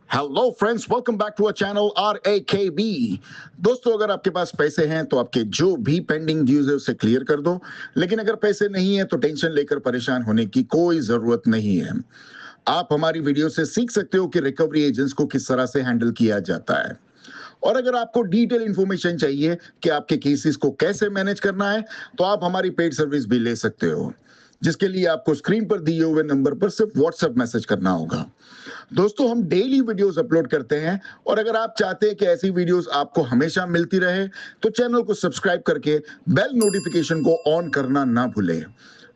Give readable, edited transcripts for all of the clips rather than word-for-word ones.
Hello friends, welcome back to our channel RAKB। दोस्तों, अगर आपके पास पैसे हैं तो आपके जो भी पेंडिंग ड्यूज है उसे क्लियर कर दो। लेकिन अगर पैसे नहीं है तो टेंशन लेकर परेशान होने की कोई जरूरत नहीं है। आप हमारी वीडियो से सीख सकते हो कि रिकवरी एजेंट्स को किस तरह से हैंडल किया जाता है। और अगर आपको डिटेल इंफॉर्मेशन चाहिए कि आपके केसेस को कैसे मैनेज करना है तो आप हमारी पेड सर्विस भी ले सकते हो, जिसके लिए आपको स्क्रीन पर दिए हुए नंबर पर सिर्फ व्हाट्सएप मैसेज करना होगा। दोस्तों, हम डेली वीडियोस अपलोड करते हैं और अगर आप चाहते हैं कि ऐसी वीडियोस आपको हमेशा मिलती रहे तो चैनल को सब्सक्राइब करके बेल नोटिफिकेशन को ऑन करना ना भूलें।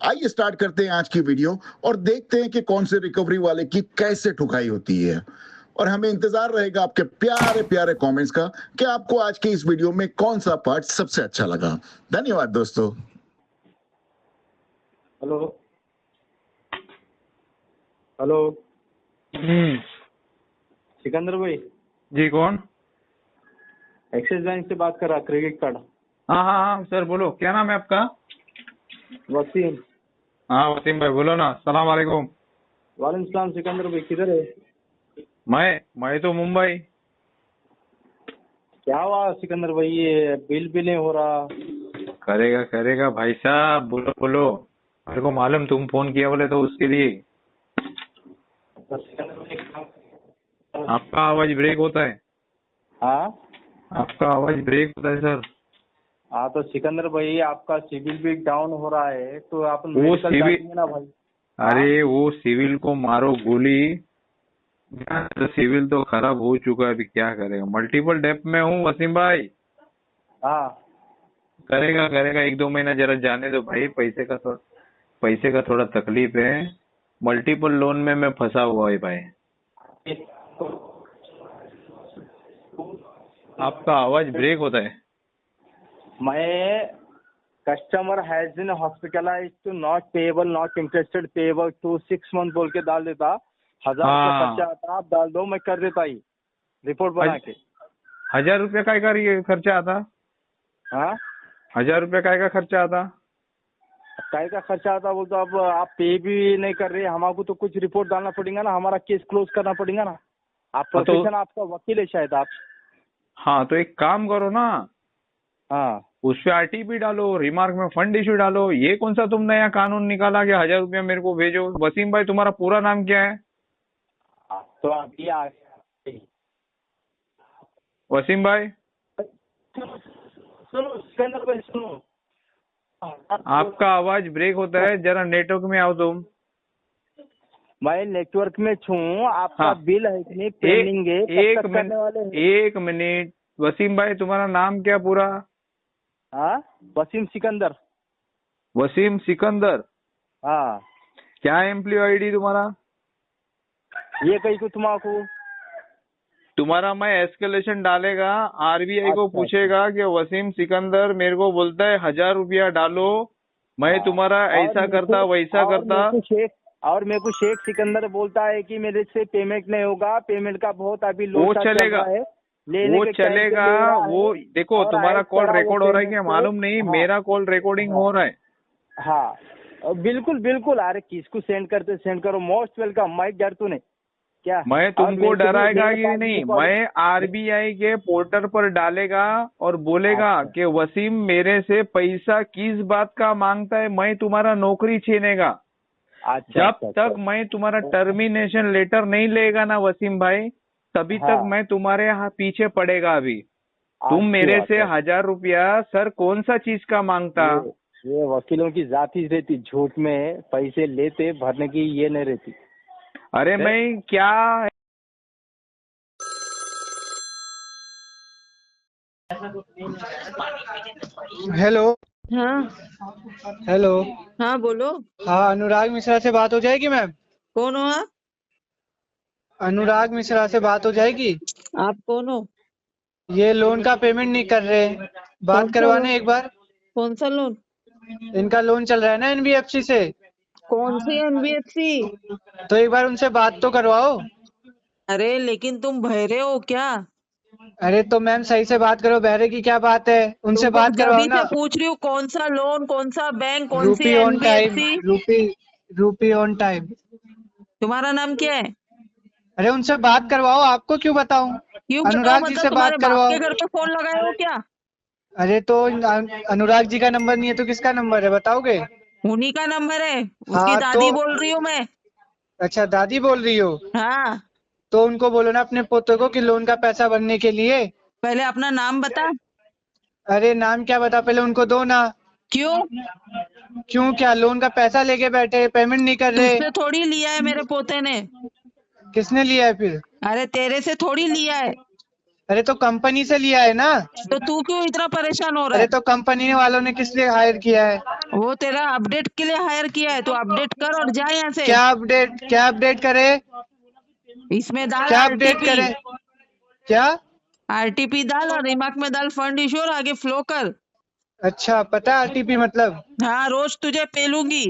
आइए स्टार्ट करते हैं आज की वीडियो और देखते हैं कि कौन से रिकवरी वाले की कैसे ठुकाई होती है। और हमें इंतजार रहेगा आपके प्यारे प्यारे कमेंट्स का कि आपको आज के इस वीडियो में कौन सा पार्ट सबसे अच्छा लगा। धन्यवाद दोस्तों। हेलो हेलो सिकंदर भाई जी, कौन? एक्सिस बैंक से बात कर रहा, क्रेडिट कार्ड। हाँ हाँ हाँ सर, बोलो, क्या नाम है आपका? वसीम। हाँ वसीम भाई, बोलो ना। सलाम वालेकुम। वालेकुम सलाम। सिकंदर भाई किधर है? मैं तो मुंबई। क्या हुआ सिकंदर भाई, ये बिल भी नहीं हो रहा। करेगा भाई साहब, बोलो बोलो। मेरे को मालूम तुम फोन किया बोले तो उसके लिए। आपका आवाज ब्रेक होता है। हाँ आपका आवाज ब्रेक होता है सर। हाँ, तो सिकंदर भाई आपका सिविल भी डाउन हो रहा है तो आप वो मेडिकल सिविल, जाएंगे ना भाई। अरे वो सिविल को मारो गोली। तो सिविल तो खराब हो चुका है, अभी क्या करेगा। मल्टीपल डेप में हूँ वसीम भाई। हाँ करेगा 1-2 महीना जरा जाने दो भाई। पैसे का थोड़ा तकलीफ है। मल्टीपल लोन में मैं फंसा हुआ है भाई। आपका आवाज ब्रेक होता है। मैं customer has been hospitalised to not payable not interested payable to 6 month बोल के डाल देता। 1000 रुपया हाँ। खर्चा आता, आप डाल दो, मैं कर देता ही रिपोर्ट बना के। 1000 रुपया का ये खर्चा आता? हाँ 1000 रुपया का खर्चा आता? काय का खर्चा आता बोल तो अब आप पे भी नहीं कर रहे, हमको तो कुछ रिपोर्ट डालना पड़ेगा ना, हमारा केस क्लोज करना पड़ेगा ना। आप हाँ, प्रोफेशन आपका वकील है शायद आप। हाँ तो एक काम करो ना, हाँ उस पे RTP डालो, रिमार्क में फंड इश्यू डालो। ये कौन सा तुम नया कानून निकाला कि 1000 रुपया मेरे को भेजो? वसीम भाई, तुम्हारा पूरा नाम क्या है? तो अभी आ वसीम भाई, सुनो सिकंदर भाई सुनो। आपका आवाज ब्रेक होता है, जरा नेटवर्क में आओ तुम। मैं नेटवर्क में छूँ, आपका हाँ। बिल है कि नहीं पेंडिंग है, कब तक करने वाले हैं? एक मिनट वसीम भाई, तुम्हारा नाम क्या पूरा? हाँ वसीम सिकंदर। वसीम सिकंदर। हाँ क्या एम्प्लॉय ID तुम्हारा? ये कहीं को तुम्हारा तुम्हारा मैं एस्केलेशन डालेगा, RBI को अच्छा, पूछेगा कि वसीम सिकंदर मेरे को बोलता है 1000 रुपया डालो, मैं तुम्हारा ऐसा करता वैसा करता। और मेरे को शेख सिकंदर बोलता है कि मेरे से पेमेंट नहीं होगा, पेमेंट का बहुत अभी वो लोचा चल चलेगा, रहा है, लेने वो के टाइम पे चलेगा। ले रहा है। वो देखो, और तुम्हारा आज कॉल करा वो रिकॉर्ड हो रहा है पेमेंट क्या से। मालूम नहीं, हाँ, मेरा कॉल रिकॉर्डिंग हो रहा है। हाँ बिल्कुल बिल्कुल। अरे किसको सेंड करते सेंड करो, मोस्ट वेलकम। मैं डर तू नहीं क्या? मैं और तुमको मेरे को भी डराएगा मेरे कि पास नहीं? भी मैं RBI के पोर्टल पर डालेगा और बोलेगा अच्छा। कि वसीम मेरे से पैसा किस बात का मांगता है, मैं तुम्हारा नौकरी छीनेगा। अच्छा जब तक मैं तुम्हारा टर्मिनेशन लेटर नहीं लेगा ना वसीम भाई, तभी हाँ। तक मैं तुम्हारे पीछे पड़ेगा। अभी तुम अच्छी मेरे बात से है। 1000 रुपया सर कौन सा चीज का मांगता? ये वकीलों की जाति रहती, झूठ में पैसे लेते, भरने की ये नहीं रहती। अरे मैं क्या हेलो हाँ हेलो। हाँ बोलो। हाँ, अनुराग मिश्रा से बात हो जाएगी मैम? कौन हो आप? अनुराग मिश्रा से बात हो जाएगी? आप कौन हो? ये लोन का पेमेंट नहीं कर रहे, कौन बात सा करवाने लोन? एक बार। कौन सा लोन? इनका लोन चल रहा है ना NBFC से, कौन सी NBFC? तो एक बार उनसे बात तो करवाओ। अरे लेकिन तुम बहरे हो क्या? अरे तो मैम सही से बात करो, बहरे की क्या बात है, उनसे तुमको बात करवाओ जभी ना। से पूछ रही हूँ, कौन सा लोन, कौन सा बैंक, कौन सी रूपी ऑन टाइम, NBFC? रूपी रूपी ऑन टाइम। तुम्हारा नाम क्या है? अरे उनसे बात करवाओ, आपको क्यों बताऊं? क्यों बताओ? अनुराग जी मतलब से तुम्हारे बात बाप करवाओ। के घर पे फोन लगाए हो क्या? अरे तो अनुराग जी का नंबर नहीं है तो किसका नंबर है, बताओगे? उन्हीं का नंबर है, उसकी हाँ तो, दादी बोल रही हूँ मैं। अच्छा दादी बोल रही हो? हाँ, तो उनको बोलो ना अपने पोते को कि लोन का पैसा भरने के लिए। पहले अपना नाम बता। अरे नाम क्या बता, पहले उनको दो ना। क्यों? क्यों, क्या लोन का पैसा लेके बैठे, पेमेंट नहीं कर रहे? तुझसे थोड़ी लिया है मेरे पोते ने। किसने लिया है फिर? अरे तेरे से थोड़ी लिया है। अरे तो कंपनी से लिया है ना। तो तू क्यों इतना परेशान हो रहा अरे है? तो कंपनी वालों ने किस लिए हायर किया है? वो तेरा अपडेट के लिए हायर किया है, तू अपडेट कर और जा यहाँ से। क्या अपडेट करे? इसमें डाल क्या अपडेट आरटीपी। करे? क्या? आरटीपी डाल और दिमाग में डाल फंड इशू और आगे फ्लो कर। अच्छा, पता है आरटीपी मतलब? हाँ, रोज तुझे पेलूंगी।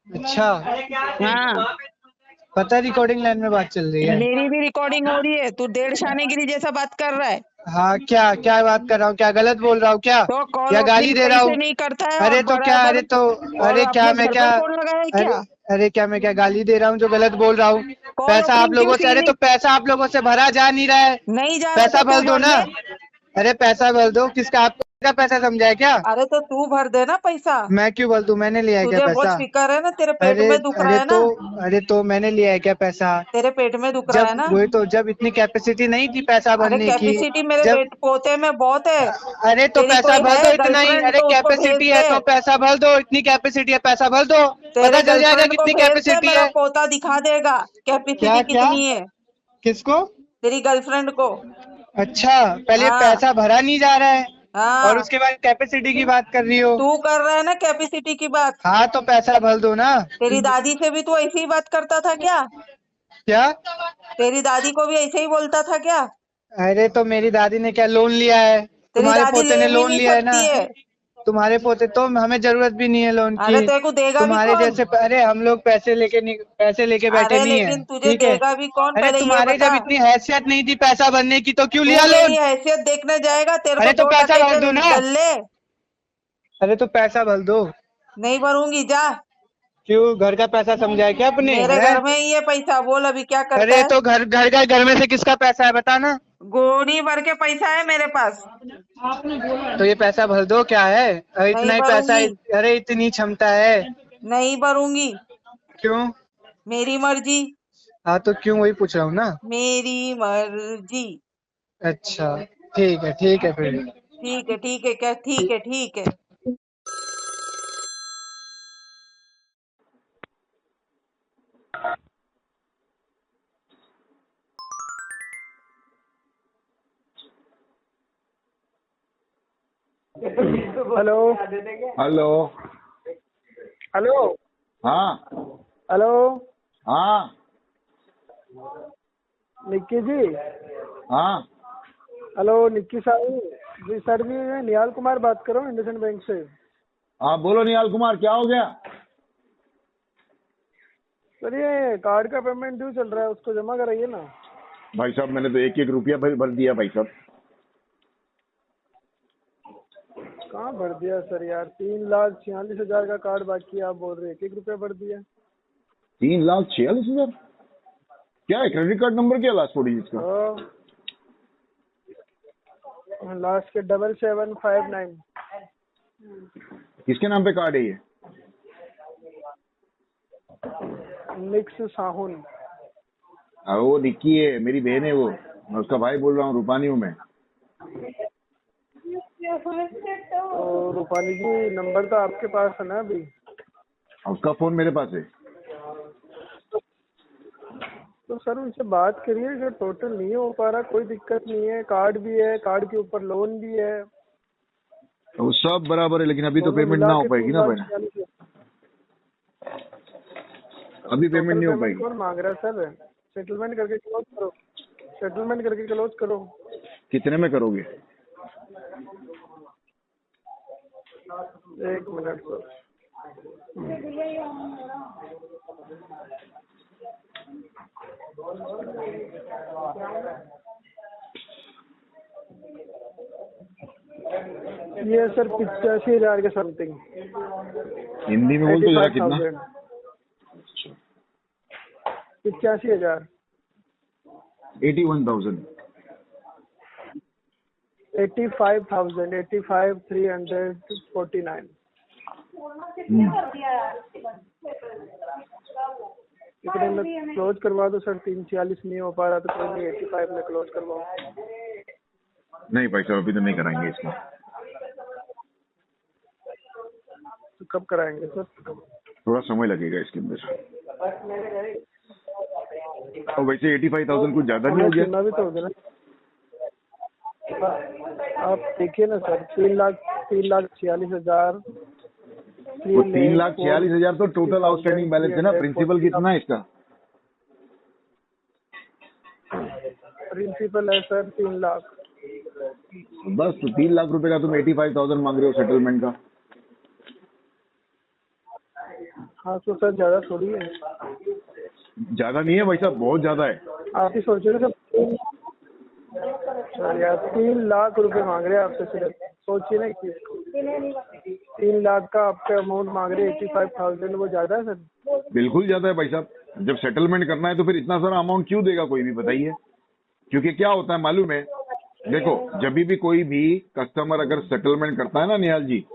अच्छा, हाँ, पता है रिकॉर्डिंग लाइन में बात चल रही है। मेरी भी रिकॉर्डिंग हो रही है, तू डेढ़ शानेगिरी जैसा बात कर रहा है। हाँ, क्या क्या बात कर रहा हूँ, क्या गलत बोल रहा हूँ क्या? तो कॉल या गाली ओपनिंग दे रहा पैसे हूँ? नहीं करता है और अरे तो क्या, बराबर। और अरे क्या अपने मैं घर क्या, पे फोन लगाया है अरे क्या? अरे क्या मैं क्या गाली दे रहा हूँ जो गलत बोल रहा हूँ? कॉल पैसा आप ओपनिंग क्यों लोगों से, अरे तो क्लिनिक पैसा आप लोगों से भरा जा नहीं रहा है। नहीं जा रहा? पैसा तो तू भर दो भर ना। दे। अरे पैसा भर दो, किसका, आपका पैसा समझा है क्या? अरे तो तू भर दे ना पैसा। मैं क्यों बोल दूं, मैंने लिया है क्या तुझे बहुत पैसा? फिक्र है ना, तेरे पेट अरे में दुख रहा है ना। अरे तो मैंने लिया है क्या पैसा? तेरे पेट में दुख रहा है जब ना। वही तो, जब इतनी कैपेसिटी नहीं थी पैसा अरे भरने की। कैपेसिटी मेरे जब, बेट पोते में बहुत है। अरे तो तेरी पैसा कोई भर दो है इतना ही, गर्लफ्रेंड अरे तो उसको भेज कैपेसिटी है दे। तो पैसा भर दो, इतनी कैपेसिटी है पैसा भर दो। तेरे पता चल जाएगा गर्लफ्रेंड को कितनी भेज दे, कैपेसिटी मेरा है। पोता दिखा देगा क्या कैपेसिटी क्या? कितनी है। किसको? तेरी गर्लफ्रेंड को। अच्छा, पहले हाँ, पैसा भरा नहीं जा रहा है और हाँ, उसके बाद कैपेसिटी की बात कर रही हो। तू कर रहा है ना कैपेसिटी की बात। हाँ तो पैसा भर दो ना। तेरी दादी से भी तू ऐसे ही बात करता था क्या? क्या? तेरी दादी को भी ऐसे ही बोलता था क्या? अरे तो मेरी दादी ने क्या लोन लिया है? तेरी तुम्हारे दादी पोते ले ने भी लोन नहीं लिया है ना। सकती है। तुम्हारे पोते तो, हमें जरूरत भी नहीं है लोन अरे की। तेरे को देगा भी तुम्हारे कौन? जैसे, अरे हम लोग पैसे लेके बैठे अरे नहीं है, लेकिन तुझे ठीक है? देगा भी कौन, अरे पहले ये तुम्हारे बता। जब इतनी हैसियत नहीं थी पैसा भरने की तो क्यों तू लिया मेरी लोन? हैसियत देखने जाएगा, तेरे को अरे तो 2 पैसा टके भर के दो ना। गल्ले। अरे तो पैसा भर दो। नहीं भरूंगी, जा। क्यों, घर का पैसा समझा है क्या अपने, मेरे है? घर में ही ये पैसा, बोल अभी क्या करता अरे है। तो घर में से किसका पैसा है, बताना। गोनी भर के पैसा है मेरे पास। तो ये पैसा भर दो, क्या है? नहीं इतना ही पैसा भरूंगी। अरे इतनी क्षमता है? नहीं भरूंगी। क्यों? मेरी मर्जी। हाँ तो क्यों, वही पूछ रहा हूँ ना। मेरी मर्जी। अच्छा, ठीक है फिर। ठीक है, ठीक है, क्या ठीक है, ठीक है। Hello hello. हेलो हाँ हेलो हाँ निक्की जी। हाँ हेलो निक्की साहब जी, सर जी मैं निहाल कुमार बात कर रहा हूँ इंडसइंड बैंक से। हाँ, बोलो निहाल कुमार, क्या हो गया? सर ये कार्ड का पेमेंट ड्यू चल रहा है, उसको जमा कराइए ना। भाई साहब, मैंने तो 1-1 रुपया भर दिया भाई साहब। कहाँ भर दिया सर यार, 3,46,000 का कार्ड बाकी है, आप बोल रहे हैं 1-1 रुपया भर दिया। 3,46,000? क्या है क्रेडिट कार्ड नंबर, क्या लास्ट 4 डिजिट का? लास्ट के 7759। किसके नाम पे कार्ड है ये? मिक्स साहुन। वो निक्की है, मेरी बहन है वो, मैं उसका भाई बोल रहा हूँ, रूपानी हूँ मैं। तो रूपाली जी नंबर तो आपके पास है ना अभी? उसका फोन मेरे पास है। तो सर उनसे बात करिए, जो टोटल नहीं हो पा रहा, कोई दिक्कत नहीं है, कार्ड भी है, कार्ड के ऊपर लोन भी है, तो सब बराबर है, लेकिन अभी तो दोनों पेमेंट मिला ना हो के पाएगी ना बहन, 3,46,000। अभी पेमेंट नहीं हो पेमेंट पाएगी। कौन मांग रहा है सर? सेटलमेंट करके क्लोज करो, सेटलमेंट करके क्लोज करो। कितने में करोगे? 1 मिनट सर। ये सर 85,000 के समथिंग। हिंदी में बोल तो जरा कितना? 85,000। 81,000। 85,000, 85,349। इतने में क्लोज करवा दो सर, 346 नहीं हो पा रहा तो कोई नहीं, 85 में क्लोज करवाओ। नहीं भाई साहब, अभी तो नहीं कराएंगे इसका। तो कब कराएंगे सर? थोड़ा समय लगेगा इसके अंदर। और वैसे 85,000 कुछ ज्यादा नहीं हो गया? सुनना भी तो होगा ना। आप देखिए ना सर, 3,46,000। वो 3,46,000 तो टोटल आउटस्टैंडिंग बैलेंस है ना। प्रिंसिपल कितना है इसका? प्रिंसिपल है सर 3 लाख। बस तो 3 लाख रुपए का तुम 85,000 मांग रहे हो सेटलमेंट का। हाँ तो सर ज्यादा थोड़ी है। ज्यादा नहीं है भाई साहब, बहुत ज्यादा है। आप ही सोच रहे सर यार, 3 लाख रुपए मांग रहे हैं आपसे सिर्फ। सोचिए ना कि 3 लाख का आपका अमाउंट मांग रहे हैं, 85,000, वो ज्यादा है सर? बिल्कुल ज्यादा है भाई साहब। जब सेटलमेंट करना है तो फिर इतना सारा अमाउंट क्यों देगा कोई भी, बताइए। क्योंकि क्या होता है मालूम है, देखो जब भी कोई भी कस्टमर अगर सेटलमेंट करता है ना निहाल जी,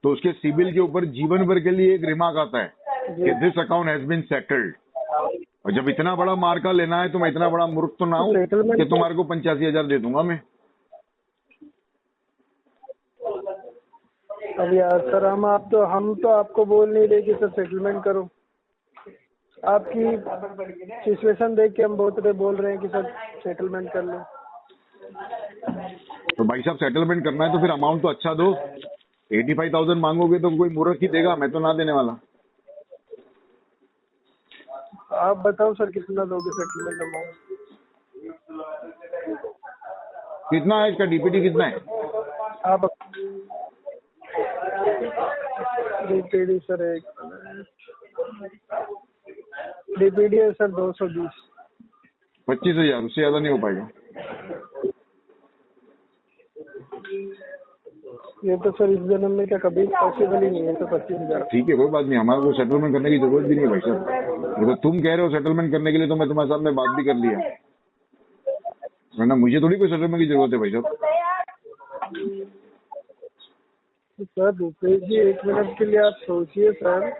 तो उसके सिबिल के ऊपर जीवन भर के लिए एक रिमार्क आता है कि this account has been settled. और जब इतना बड़ा मार्का लेना है तो मैं इतना बड़ा मूर्ख तो ना हूँ कि तुम्हारे को 85,000 दे दूंगा मैं। अब यार सर, हम तो आपको बोल नहीं रहे कि सर सेटलमेंट करो। आपकी सिचुएशन देख के हम बहुत बोल रहे हैं कि सर सेटलमेंट कर लो। तो भाई साहब सेटलमेंट करना है तो फिर अमाउंट तो अच्छा दो। 85,000 मांगोगे तो कोई मूर्ख ही देगा, मैं तो ना देने वाला। आप बताओ सर कितना दोगे सेटलमेंट अमाउंट? कितना है इसका डीपीटी कितना है? आप डीपीडी सर डीपीडी है सर 220। 25,000, उससे ज्यादा नहीं हो पाएगा। ये तो सर इस जन्म में क्या कभी पॉसिबल ही नहीं है। तो 25,000 ठीक है, कोई बात नहीं, हमारे को सेटलमेंट करने की जरूरत भी नहीं है भाई साहब। तो तुम कह रहे हो सेटलमेंट करने के लिए, तो मैं तुम्हारे साथ में बात भी कर लिया, वरना मुझे थोड़ी कोई सेटलमेंट की जरूरत है भाई साहब। सर रुपेश जी, 1 मिनट के लिए आप सोचिए सर,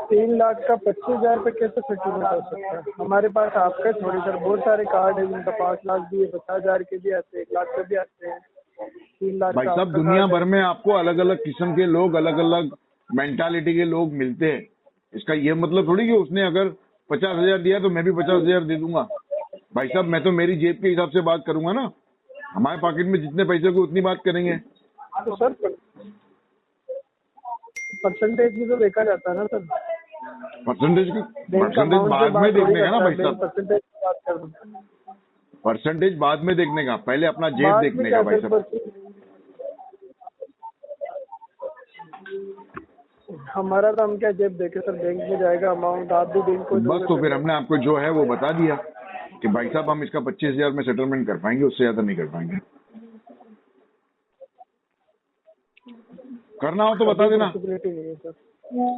3 लाख का 25,000 पे कैसे सेटलमेंट हो सकता है? हमारे पास आपका थोड़ी सर, बहुत सारे कार्ड है जिनका 5 लाख भी है, 50,000 के भी आते हैं, 1 लाख के भी आते हैं। 3 लाख भाई का साहब आपका दुनिया कार्ड भर में आपको अलग अलग किस्म के लोग, अलग अलग मेंटालिटी के लोग मिलते हैं। इसका ये मतलब थोड़ी कि उसने अगर 50,000 दिया तो मैं भी 50,000 दे दूंगा। भाई साहब मैं तो मेरी जेब के हिसाब से बात करूंगा ना। हमारे पॉकेट में जितने पैसे को उतनी बात करेंगे। तो सर परसेंटेज भी तो देखा जाता है ना सर। परसेंटेज बाद में देखने का ना भाई साहब। परसेंटेज की बात कर रहा हूं। परसेंटेज बाद में देखने का, पहले अपना जेब देखने का भाई साहब। हमारा तो हम क्या जेब देखे सर, बैंक में जाएगा अमाउंट, आप भी बैंक को बस तो फिर हमने आपको जो है वो बता दिया कि भाई साहब हम इसका 25,000 में सेटलमेंट कर पाएंगे, उससे ज्यादा नहीं कर पाएंगे। करना हो तो बता देना। नहीं है सर।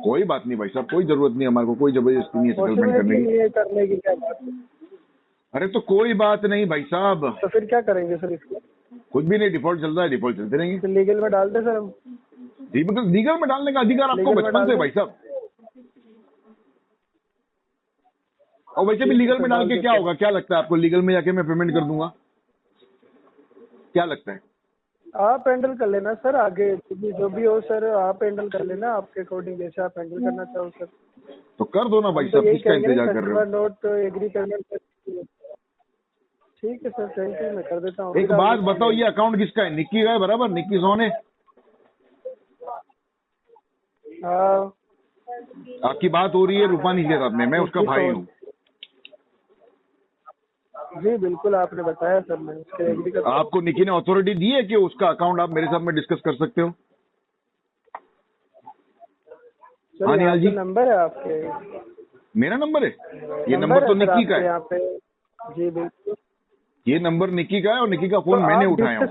कोई बात नहीं भाई साहब, कोई जरूरत नहीं, हमारे को कोई जबरदस्ती नहीं है सेटलमेंट करने की क्या बात है? अरे तो कोई बात नहीं भाई साहब। तो फिर क्या करेंगे सर इसको? कुछ भी नहीं, डिफॉल्ट चल रहा है, डिफॉल्ट चलते रहेंगे। तो लीगल में डाल दे सर हम। लीगल में डालने का अधिकार आपको बचपन से भाई साहब। और वैसे भी लीगल में डाल के क्या होगा? क्या लगता है आपको लीगल में जाके मैं पेमेंट कर दूंगा? क्या लगता है? आप हैंडल कर लेना सर, आगे जो भी हो सर आप हैंडल कर लेना, आपके अकॉर्डिंग जैसे आप हैंडल करना चाहो सर। तो कर दो ना भाई साहब, किसका इंतजार कर रहे हो? नोट एग्री करना। ठीक है सर, थैंक यू, मैं कर देता हूँ। एक बात बताओ, ये अकाउंट किसका है? निक्की का है बराबर? निक्की सोने हाँ। आपकी बात हो रही है रूपानी के साथ में, मैं उसका भाई हूँ। जी बिल्कुल, आपने बताया सर, मैं उसके एग्री करता हूँ। आपको निक्की ने अथॉरिटी दी है कि उसका अकाउंट आप मेरे साथ में डिस्कस कर सकते हो? हाँ निहाल जी, नंबर है आपके? मेरा नंबर है? ये नंबर तो निक्की का है। यहाँ पे जी बिल्कुल, ये नंबर निक्की का है और निक्की का फोन मैंने उठाया हूँ।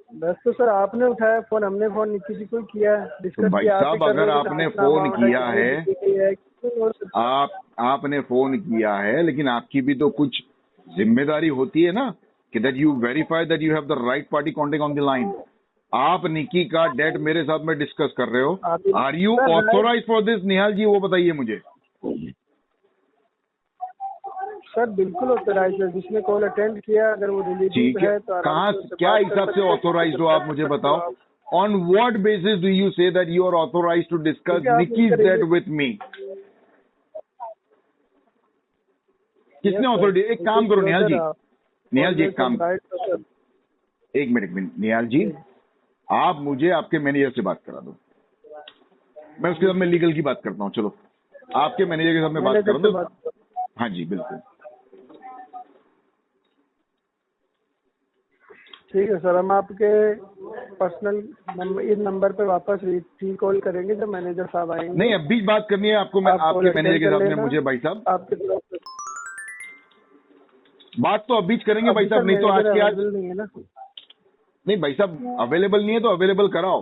बस तो सर आपने उठाया फोन, हमने फोन नहीं किसी को किया है। तो डिस्कस भाई किया आप ही साहब कर अगर रहे हो, आपने कितना फोन amount है, किया कितनी है, बिजली है, कितनी और सब। आपने फोन किया है, लेकिन आपकी भी तो कुछ जिम्मेदारी होती है ना कि that you verify that you have the right party contact on the line. आप निकी का डेट मेरे साथ में डिस्कस कर रहे हो। आप ही- are you sir, authorize for this Nihal ji, वो बताइए मुझे। सर बिल्कुल ऑथराइज है, जिसने कॉल अटेंड किया अगर वो ठीक रिलेटिव है, है तो आराम कहाँ से उससे क्या बात कर हिसाब से सकते हैं। ऑथोराइज हो आप मुझे बताओ। On what basis do you say that you are authorise to discuss ठीक है, आप निकीज मुझसे डेट विथ मी? किसने ऑथोरिटी? एक काम करो निहाल जी, निहाल जी एक काम, एक मिनट निहाल जी, आप मुझे आपके मैनेजर से बात करा दो, मैं उसके साथ में लीगल की बात करता हूँ। चलो आपके मैनेजर के साथ में बात करा दो। हाँ जी बिल्कुल। ठीक है सर, हम आपके पर्सनल नंबर, इस नंबर पे वापस री कॉल करेंगे जब मैनेजर साहब आएंगे। नहीं अभी बात करनी है आपको, मैं आप call आपके attend मैनेजर के कर साथ में लेना। मुझे भाई साहब आपके तरफ से बात तो अभी करेंगे भाई अभी साहब, सर नहीं तो आज मैनेजर के आज अवेलेबल नहीं है ना। नहीं भाई साहब, अवेलेबल नहीं है तो अवेलेबल कराओ।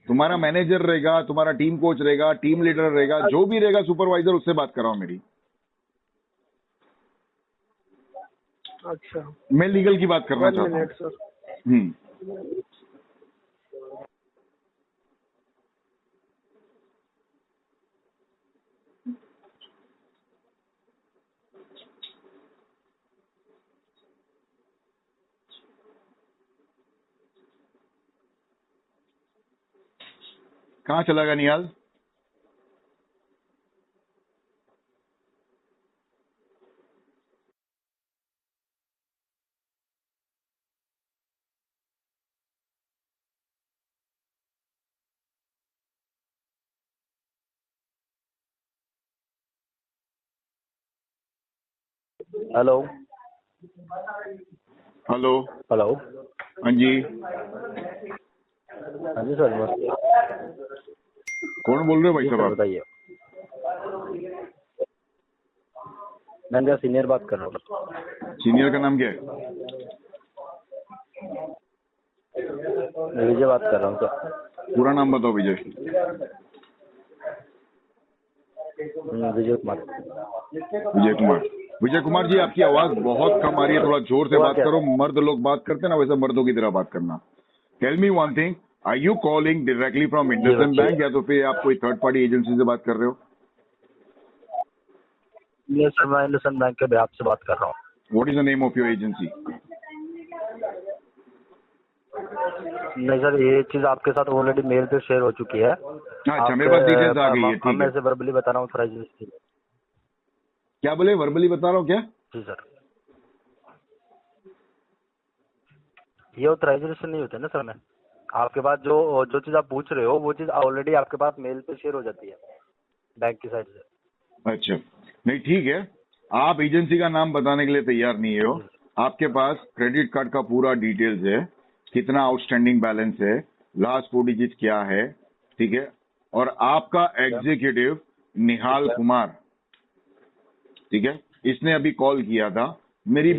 तुम्हारा मैनेजर रहेगा, तुम्हारा टीम कोच रहेगा, टीम लीडर रहेगा, जो भी रहेगा सुपरवाइजर, उससे बात कराओ मेरी। अच्छा, मैं लीगल की बात करना 1 चाहता हूँ। Minute sir. कहाँ चला गया निहाल? Hello hello, hello. हाँ जी, हाँ जी सर, नमस्ते। कौन बोल रहे हो भाई जी साहब सर आप? बताइए। मैं इनका सीनियर बात कर रहा हूँ। सीनियर का नाम क्या है? विजय बात कर रहा हूँ सर। पूरा नाम बताओ विजय। विजय कुमार। विजय कुमार। विजय कुमार जी, आपकी आवाज बहुत कम आ रही है, थोड़ा जोर से बात करो। मर्द लोग बात करते हैं ना, वैसे मर्दों की तरह बात करना। Tell me one thing, are you calling directly from IndusInd bank या तो फिर आप कोई थर्ड पार्टी एजेंसी से बात कर रहे हो? ये सर मैं इंडसइंड बैंक के बिहाफ से बात कर रहा हूँ। What is the name of your agency? नहीं सर, ये चीज आपके साथ ऑलरेडी मेल पे शेयर हो चुकी है। अच्छा, मेरे पास डिटेल्स आ गई है, ठीक मैं है। से वर्बली बता रहा हूँ ऑथराइजेशन। क्या बोले? वर्बली बता रहा हूँ क्या? जी सर, ये ऑथराइजेशन नहीं होता ना सर। मैं आपके पास जो चीज आप पूछ रहे हो वो चीज ऑलरेडी आपके पास मेल पे शेयर हो जाती है बैंक की साइड से। अच्छा, नहीं ठीक है, आप एजेंसी का नाम बताने के लिए तैयार नहीं हो। आपके पास क्रेडिट कार्ड का पूरा डिटेल्स है, कितना आउटस्टैंडिंग बैलेंस है, लास्ट 4 डिजिट क्या है, ठीक है। और आपका एग्जीक्यूटिव निहाल कुमार, ठीक है, इसने अभी कॉल किया था। मेरी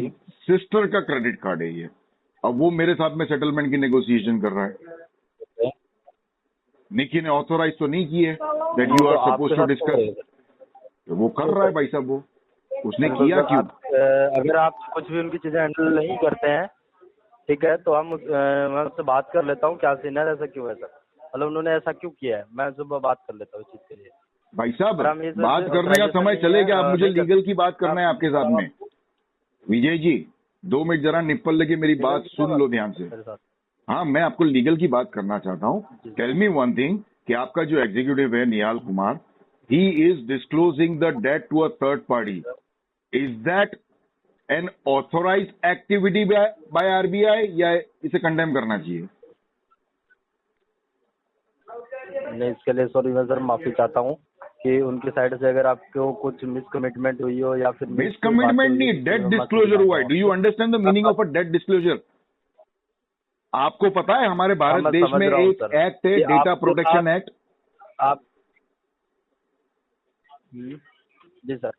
सिस्टर का क्रेडिट कार्ड है ये। अब वो मेरे साथ में सेटलमेंट की नेगोशिएशन कर रहा है। निकी ने ऑथोराइज तो नहीं की है that you are suppose to discuss. वो कर रहा है भाई साहब, वो उसने किया क्यों? अगर आप कुछ भी उनकी चीजें हैंडल नहीं करते हैं, ठीक है, तो मैं उससे बात कर लेता हूँ क्या सीन है, ऐसा क्यों है सर, मतलब उन्होंने ऐसा क्यों किया है, मैं सुबह बात कर लेता हूँ इस चीज के लिए। भाई साहब बात करने का समय चलेगा, आप मुझे लीगल की बात करना है आपके साथ में। विजय जी 2 मिनट जरा निप्पल लेके मेरी बात सुन लो ध्यान से। हाँ, मैं आपको लीगल की बात करना चाहता हूँ। टेल मी वन थिंग कि आपका जो एग्जीक्यूटिव है निहाल Kumar, he is disclosing the debt to a third party. Is that an authorized activity by RBI या इसे कंडेम करना चाहिए? नहीं, इसके लिए सॉरी, मैं सर माफी चाहता हूँ कि उनकी साइड से अगर आपको कुछ मिसकमिटमेंट हुई हो या फिर मिसकमिटमेंट नहीं, डेट डिस्क्लोजर हुआ है। Do you understand the meaning of a debt disclosure? आपको पता है हमारे भारत देश में एक एक्ट है, डेटा प्रोटेक्शन एक्ट। आप जी सर,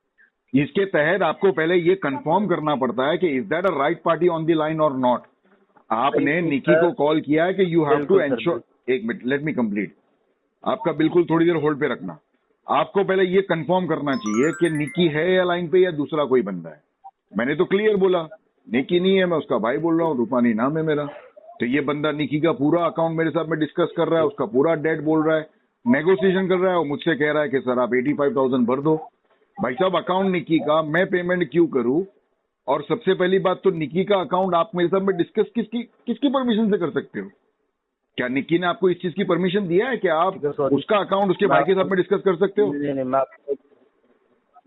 इसके तहत आपको पहले ये कंफर्म करना पड़ता है कि is that a right party on the line और नॉट। आपने निकी को कॉल किया है कि यू हैव टू बिल्कुल सर, एंश्योर, एक मिनट लेट मी कंप्लीट, आपका बिल्कुल थोड़ी देर होल्ड पे रखना। आपको पहले ये कंफर्म करना चाहिए कि निकी है या लाइन पे या दूसरा कोई बंदा है। मैंने तो क्लियर बोला निकी नहीं है, मैं उसका भाई बोल रहा हूँ, रूपानी नाम है मेरा। तो ये बंदा निकी का पूरा अकाउंट मेरे साथ में डिस्कस कर रहा है, उसका पूरा डेट बोल रहा है, नेगोशिएशन कर रहा है और मुझसे कह रहा है कि सर आप 85,000 भर दो। भाई साहब अकाउंट निकी का, मैं पेमेंट क्यों करूं? और सबसे पहली बात तो निकी का अकाउंट आप मेरे साथ में डिस्कस किसकी परमिशन से कर सकते हो? क्या निकी ने आपको इस चीज की परमिशन दिया है कि आप ठीक है, sorry। उसका अकाउंट उसके भाई के साथ में डिस्कस कर सकते हो? नहीं नहीं मैं आपको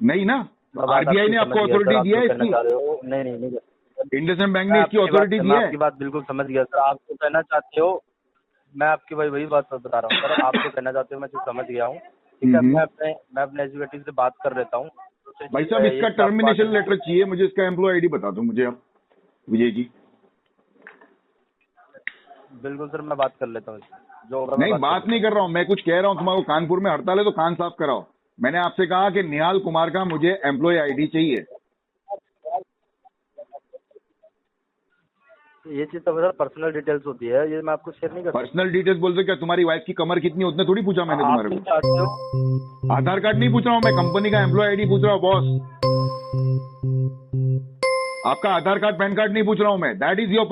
नहीं ना, मैं बात आरबीआई आपकी ने आपको समझ गया, अथॉरिटी सर, आप दिया है जो कहना इसकी? चाह रहे हो। नहीं नहीं नहीं इंडसइंड बैंक मैं ने इसकी आपकी बात अथॉरिटी मैं दिया है? आपकी बात बिल्कुल समझ गया सर, आप जो कहना चाहते हो मैं आपकी वही बात बता रहा हूँ सर, आप जो कहना चाहते हो मैं जो समझ गया हूँ। ठीक है, मैं अपने एग्जीक्यूटिव से बात कर लेता हूँ। भाई साहब इसका टर्मिनेशन लेटर चाहिए मुझे, इसका एम्प्लॉय आईडी बता दो मुझे आप, विजय जी। बिल्कुल सर, मैं बात कर लेता हूँ, जो होगा मैं नहीं बात नहीं कर रहा हूँ, मैं कुछ कह रहा हूँ, तुम्हारे को कानपुर में हड़ताल है तो कान साफ कराओ। मैंने आपसे कहा कि निहाल कुमार का मुझे एम्प्लॉय आईडी चाहिए। ये चीज तो सर पर्सनल डिटेल्स होती है, ये मैं आपको शेयर नहीं कर सकता। पर्सनल डिटेल्स बोलते क्या? तुम्हारी वाइफ की कमर कितनी उतने थोड़ी पूछा मैंने आप तुम्हारे जो को। चाहते हो आधार कार्ड नहीं पूछ रहा हूँ मैं, कंपनी का एम्प्लॉय आईडी पूछ रहा हूँ बॉस। आपका आधार कार्ड पैन कार्ड नहीं पूछ रहा हूँ मैं, दैट इज योर